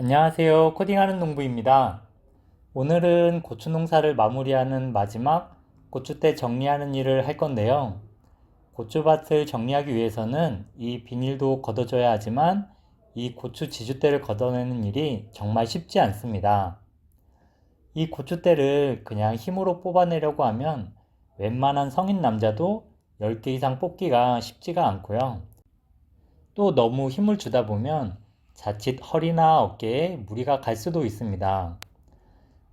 안녕하세요. 코딩하는 농부입니다. 오늘은 고추 농사를 마무리하는 마지막 고추대 정리하는 일을 할 건데요. 고추밭을 정리하기 위해서는 이 비닐도 걷어줘야 하지만 이 고추 지주대를 걷어내는 일이 정말 쉽지 않습니다. 이 고추대를 그냥 힘으로 뽑아내려고 하면 웬만한 성인 남자도 10개 이상 뽑기가 쉽지가 않고요. 또 너무 힘을 주다 보면 자칫 허리나 어깨에 무리가 갈 수도 있습니다.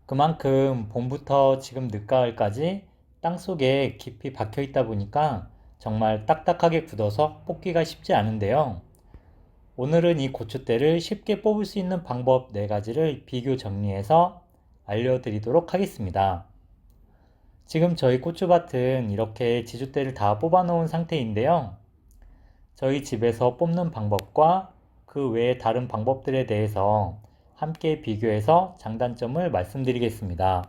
그만큼 봄부터 지금 늦가을까지 땅속에 깊이 박혀 있다 보니까 정말 딱딱하게 굳어서 뽑기가 쉽지 않은데요. 오늘은 이 고추대를 쉽게 뽑을 수 있는 방법 4가지를 비교 정리해서 알려드리도록 하겠습니다. 지금 저희 고추밭은 이렇게 지주대를 다 뽑아 놓은 상태인데요. 저희 집에서 뽑는 방법과 그 외의 다른 방법들에 대해서 함께 비교해서 장단점을 말씀드리겠습니다.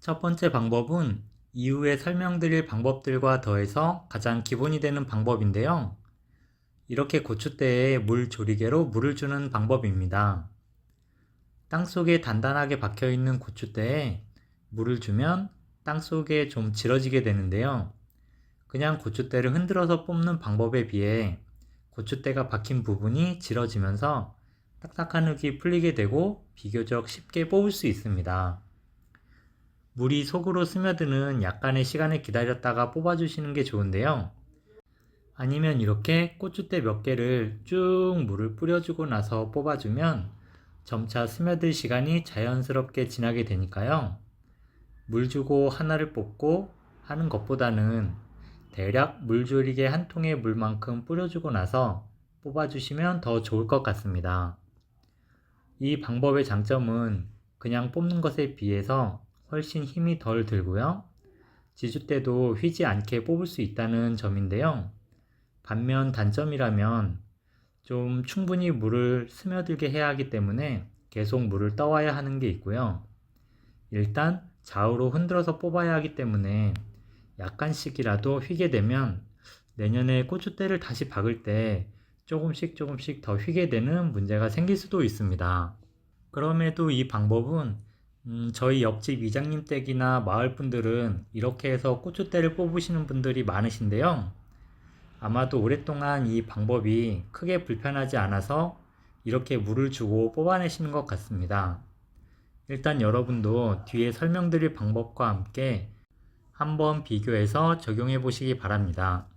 첫 번째 방법은 이후에 설명드릴 방법들과 더해서 가장 기본이 되는 방법인데요. 이렇게 고추대에 물 조리개로 물을 주는 방법입니다. 땅속에 단단하게 박혀있는 고추대에 물을 주면 땅속에 좀 질어지게 되는데요. 그냥 고추대를 흔들어서 뽑는 방법에 비해 고추대가 박힌 부분이 질어지면서 딱딱한 흙이 풀리게 되고 비교적 쉽게 뽑을 수 있습니다. 물이 속으로 스며드는 약간의 시간을 기다렸다가 뽑아주시는 게 좋은데요. 아니면 이렇게 고추대 몇 개를 쭉 물을 뿌려주고 나서 뽑아주면 점차 스며들 시간이 자연스럽게 지나게 되니까요. 물 주고 하나를 뽑고 하는 것보다는 대략 물조리개 한 통의 물만큼 뿌려주고 나서 뽑아주시면 더 좋을 것 같습니다. 이 방법의 장점은 그냥 뽑는 것에 비해서 훨씬 힘이 덜 들고요. 지주대도 휘지 않게 뽑을 수 있다는 점인데요. 반면 단점이라면 좀 충분히 물을 스며들게 해야 하기 때문에 계속 물을 떠와야 하는 게 있고요. 일단 좌우로 흔들어서 뽑아야 하기 때문에 약간씩이라도 휘게 되면 내년에 고추대를 다시 박을 때 조금씩 더 휘게 되는 문제가 생길 수도 있습니다. 그럼에도 이 방법은 저희 옆집 이장님 댁이나 마을 분들은 이렇게 해서 고추대를 뽑으시는 분들이 많으신데요. 아마도 오랫동안 이 방법이 크게 불편하지 않아서 이렇게 물을 주고 뽑아내시는 것 같습니다. 일단 여러분도 뒤에 설명드릴 방법과 함께 한번 비교해서 적용해 보시기 바랍니다.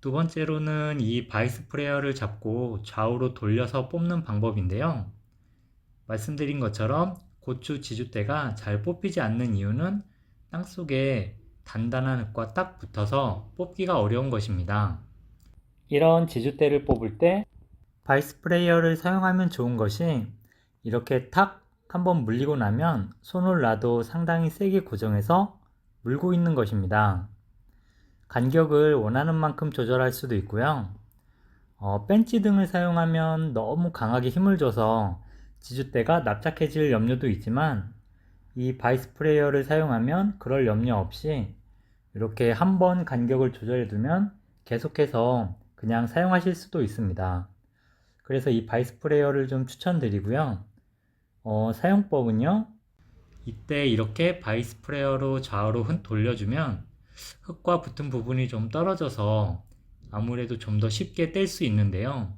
두 번째로는 이 바이스프레어를 잡고 좌우로 돌려서 뽑는 방법인데요. 말씀드린 것처럼 고추 지주대가 잘 뽑히지 않는 이유는 땅속에 단단한 흙과 딱 붙어서 뽑기가 어려운 것입니다. 이런 지주대를 뽑을 때 바이스프레이어를 사용하면 좋은 것이 이렇게 탁 한번 물리고 나면 손을 놔도 상당히 세게 고정해서 물고 있는 것입니다. 간격을 원하는 만큼 조절할 수도 있고요. 벤치 등을 사용하면 너무 강하게 힘을 줘서 지주대가 납작해질 염려도 있지만 이 바이스프레이어를 사용하면 그럴 염려 없이 이렇게 한번 간격을 조절해 두면 계속해서 그냥 사용하실 수도 있습니다. 그래서 이 바이스프레이어를 좀 추천드리고요. 사용법은요. 이때 이렇게 바이스프레어로 좌우로 돌려주면 흙과 붙은 부분이 좀 떨어져서 아무래도 좀 더 쉽게 뗄 수 있는데요.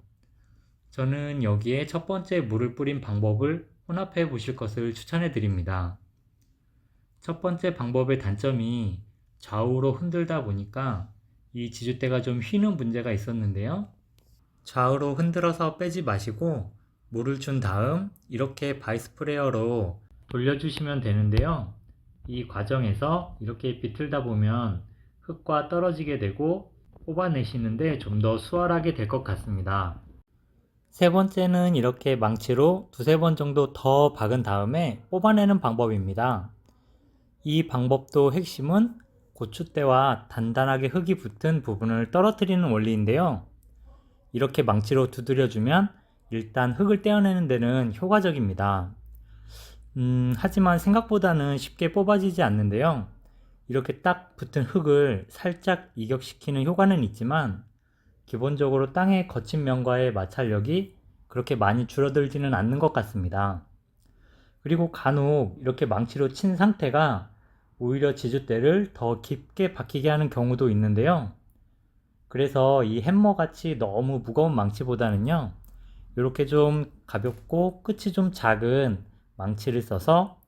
저는 여기에 첫 번째 물을 뿌린 방법을 혼합해 보실 것을 추천해 드립니다. 첫 번째 방법의 단점이 좌우로 흔들다 보니까 이 지주대가 좀 휘는 문제가 있었는데요. 좌우로 흔들어서 빼지 마시고 물을 준 다음 이렇게 바이스프레어로 돌려주시면 되는데요. 이 과정에서 이렇게 비틀다 보면 흙과 떨어지게 되고 뽑아내시는데 좀 더 수월하게 될 것 같습니다. 세 번째는 이렇게 망치로 두세 번 정도 더 박은 다음에 뽑아내는 방법입니다. 이 방법도 핵심은 고추대와 단단하게 흙이 붙은 부분을 떨어뜨리는 원리인데요. 이렇게 망치로 두드려주면 일단 흙을 떼어내는 데는 효과적입니다. 하지만 생각보다는 쉽게 뽑아지지 않는데요. 이렇게 딱 붙은 흙을 살짝 이격시키는 효과는 있지만 기본적으로 땅의 거친 면과의 마찰력이 그렇게 많이 줄어들지는 않는 것 같습니다. 그리고 간혹 이렇게 망치로 친 상태가 오히려 지주대를 더 깊게 박히게 하는 경우도 있는데요. 그래서 이 햄머같이 너무 무거운 망치보다는요, 이렇게 좀 가볍고 끝이 좀 작은 망치를 써서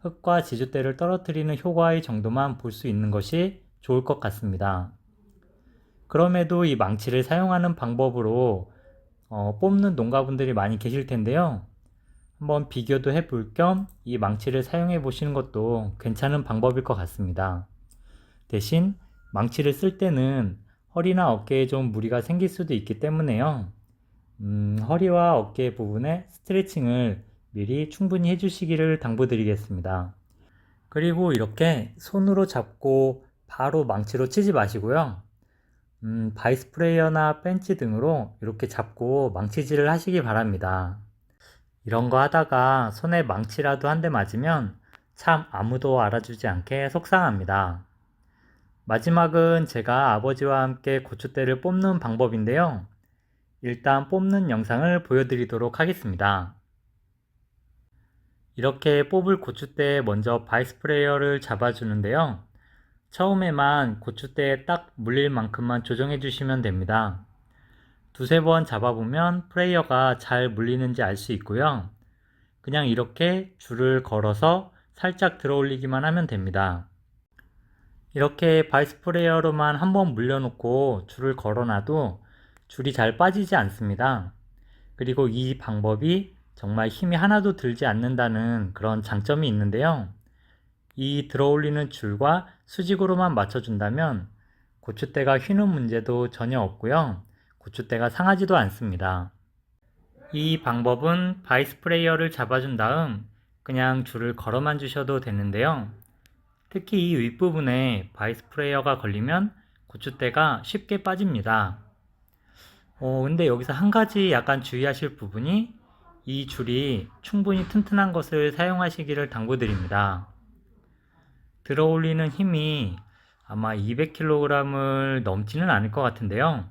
흙과 지주대를 떨어뜨리는 효과의 정도만 볼 수 있는 것이 좋을 것 같습니다. 그럼에도 이 망치를 사용하는 방법으로 뽑는 농가분들이 많이 계실 텐데요. 한번 비교도 해볼 겸 이 망치를 사용해 보시는 것도 괜찮은 방법일 것 같습니다. 대신 망치를 쓸 때는 허리나 어깨에 좀 무리가 생길 수도 있기 때문에요. 허리와 어깨 부분에 스트레칭을 미리 충분히 해주시기를 당부드리겠습니다. 그리고 이렇게 손으로 잡고 바로 망치로 치지 마시고요. 바이스프레이어나 벤치 등으로 이렇게 잡고 망치질을 하시기 바랍니다. 이런 거 하다가 손에 망치라도 한 대 맞으면 참 아무도 알아주지 않게 속상합니다. 마지막은 제가 아버지와 함께 고추대를 뽑는 방법인데요. 일단 뽑는 영상을 보여드리도록 하겠습니다. 이렇게 뽑을 고추대에 먼저 바이스프레이어를 잡아주는데요. 처음에만 고추대에 딱 물릴 만큼만 조정해 주시면 됩니다. 두세 번 잡아보면 프레이어가 잘 물리는지 알 수 있고요. 그냥 이렇게 줄을 걸어서 살짝 들어 올리기만 하면 됩니다. 이렇게 바이스프레이어로만 한번 물려놓고 줄을 걸어놔도 줄이 잘 빠지지 않습니다. 그리고 이 방법이 정말 힘이 하나도 들지 않는다는 그런 장점이 있는데요. 이 들어 올리는 줄과 수직으로만 맞춰준다면 고추대가 휘는 문제도 전혀 없고요. 고추대가 상하지도 않습니다. 이 방법은 바이스프레이어를 잡아준 다음 그냥 줄을 걸어만 주셔도 되는데요. 특히 이 윗부분에 바이스프레이어가 걸리면 고추대가 쉽게 빠집니다. 근데 여기서 한 가지 약간 주의하실 부분이 이 줄이 충분히 튼튼한 것을 사용하시기를 당부드립니다. 들어 올리는 힘이 아마 200kg을 넘지는 않을 것 같은데요.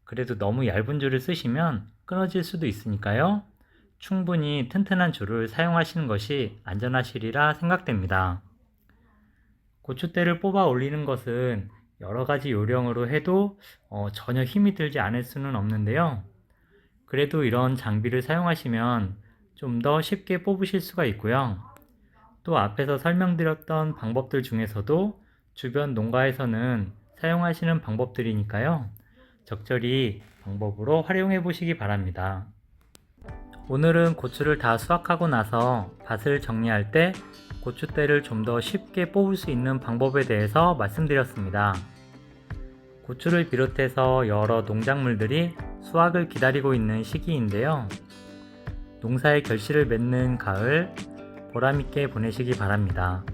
그래도 너무 얇은 줄을 쓰시면 끊어질 수도 있으니까요. 충분히 튼튼한 줄을 사용하시는 것이 안전하시리라 생각됩니다. 고추대를 뽑아 올리는 것은 여러 가지 요령으로 해도 전혀 힘이 들지 않을 수는 없는데요. 그래도 이런 장비를 사용하시면 좀 더 쉽게 뽑으실 수가 있고요. 또 앞에서 설명드렸던 방법들 중에서도 주변 농가에서는 사용하시는 방법들이니까요. 적절히 방법으로 활용해 보시기 바랍니다. 오늘은 고추를 다 수확하고 나서 밭을 정리할 때 고추대를 좀 더 쉽게 뽑을 수 있는 방법에 대해서 말씀드렸습니다. 고추를 비롯해서 여러 농작물들이 수확을 기다리고 있는 시기인데요. 농사의 결실을 맺는 가을, 보람있게 보내시기 바랍니다.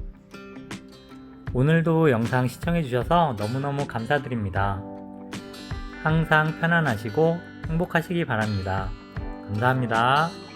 오늘도 영상 시청해 주셔서 너무너무 감사드립니다. 항상 편안하시고 행복하시기 바랍니다. 감사합니다.